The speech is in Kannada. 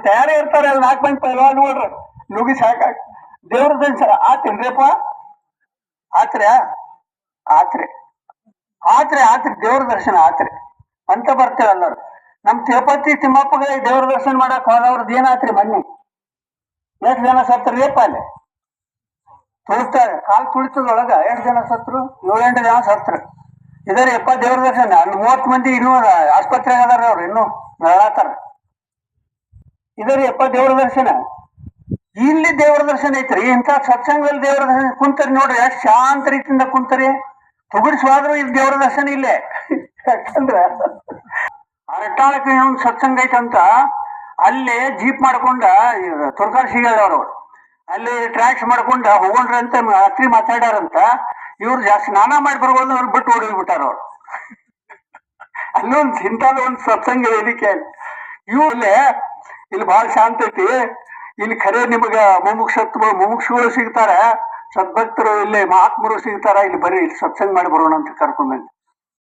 ತಯಾರೇ ಇರ್ತಾರೆ ಅಲ್ಲಿ 4 ಮಂದಿ ಪೈಲ್ವಾನ್ ನೋಡ್ರಿ ನುಗ್ಗಿ ಸಾಕಾಗ ದೇವ್ರ ದರ್ಶನ ಆತೇನ್ರಿಪ್ಪ ಆತ್ರ್ಯಾ ಆತ್ರಿ ಆತ್ರಿ ದೇವ್ರ ದರ್ಶನ ಆತ್ರಿ ಅಂತ ಬರ್ತೇವೆ ಎಲ್ಲರು. ನಮ್ ತಿರುಪತಿ ತಿಮ್ಮಪ್ಪಗ ದೇವ್ರ ದರ್ಶನ ಮಾಡಕ್ ಹೋದವ್ರದ್ದು ಏನಾತ್ರಿ ಮೊನ್ನೆ ಎಷ್ಟು ಜನ ಸತ್ರಿಯಪ್ಪ ಅಲ್ಲಿ ತುಳಿಸ್ತಾರೆ ಕಾಲು ತುಳಿತದೊಳಗ ಎಷ್ಟು ಜನ ಸತ್ರು 7-8 ಜನ ಸತ್ರು. ಇದರಿ ಯಪ್ಪ ದೇವ್ರ ದರ್ಶನ ಅಲ್ಲಿ 30 ಮಂದಿ ಇನ್ನೂ ಆಸ್ಪತ್ರೆಗೆ ಅದಾರ ಅವ್ರು ಇನ್ನೂ ನರಳಾತಾರ. ಇದರಿ ಯಪ್ಪ ದೇವ್ರ ದರ್ಶನ. ಇಲ್ಲಿ ದೇವ್ರ ದರ್ಶನ ಐತ್ರಿ ಇಂಥ ಸತ್ಸಂಗದಲ್ಲಿ ದೇವ್ರ ದರ್ಶನ ಕುಂತರಿ ನೋಡ್ರಿ ಎಷ್ಟು ಶಾಂತ ರೀತಿಯಿಂದ ಕುಂತರಿ ತುಗುಡಿಸುವಾದ್ರು ಇಲ್ಲಿ ದೇವ್ರ ದರ್ಶನ ಇಲ್ಲೇ. ಯಾಕಂದ್ರ ಅರಟಾಳಕ್ಕೆ ಒಂದು ಸತ್ಸಂಗ ಐತಂತ ಅಲ್ಲೇ ಜೀಪ್ ಮಾಡ್ಕೊಂಡ ತುರ್ಕಾರ್ ಸಿಗದವ್ರು ಅಲ್ಲಿ ಟ್ರ್ಯಾಕ್ಸ್ ಮಾಡ್ಕೊಂಡ ಹೋಗೊಂಡ್ರಿ ಅಂತ ರಾತ್ರಿ ಮಾತಾಡ್ಯಾರಂತ. ಇವ್ರು ಜಾಸ್ತಿ ಸ್ನಾನ ಮಾಡಿ ಬರ್ಬೋದು ಅವ್ರು ಬಿಟ್ಟು ಓಡಿಬಿಟ್ಟಾರ ಅವ್ರು. ಅಲ್ಲೊಂದು ಇಂಥದ್ದು ಒಂದು ಸತ್ಸಂಗ ವೇದಿಕೆ ಅಲ್ಲಿ ಇವ್ರಲ್ಲೇ ಇಲ್ಲಿ ಬಹಳ ಶಾಂತ ಐತಿ. ಇಲ್ಲಿ ಖರೆ ನಿಮಗ ಮುಮುಕ್ಷುಗಳು ಸಿಗ್ತಾರ, ಸದ್ಭಕ್ತರು ಇಲ್ಲಿ ಮಹಾತ್ಮರು ಸಿಗ್ತಾರ, ಇಲ್ಲಿ ಬರ್ರಿ ಇಲ್ಲಿ ಸತ್ಸಂಗ ಮಾಡಿ ಬರೋಣ ಅಂತ ಕರ್ಕೊಂಡ್ ಬಂದು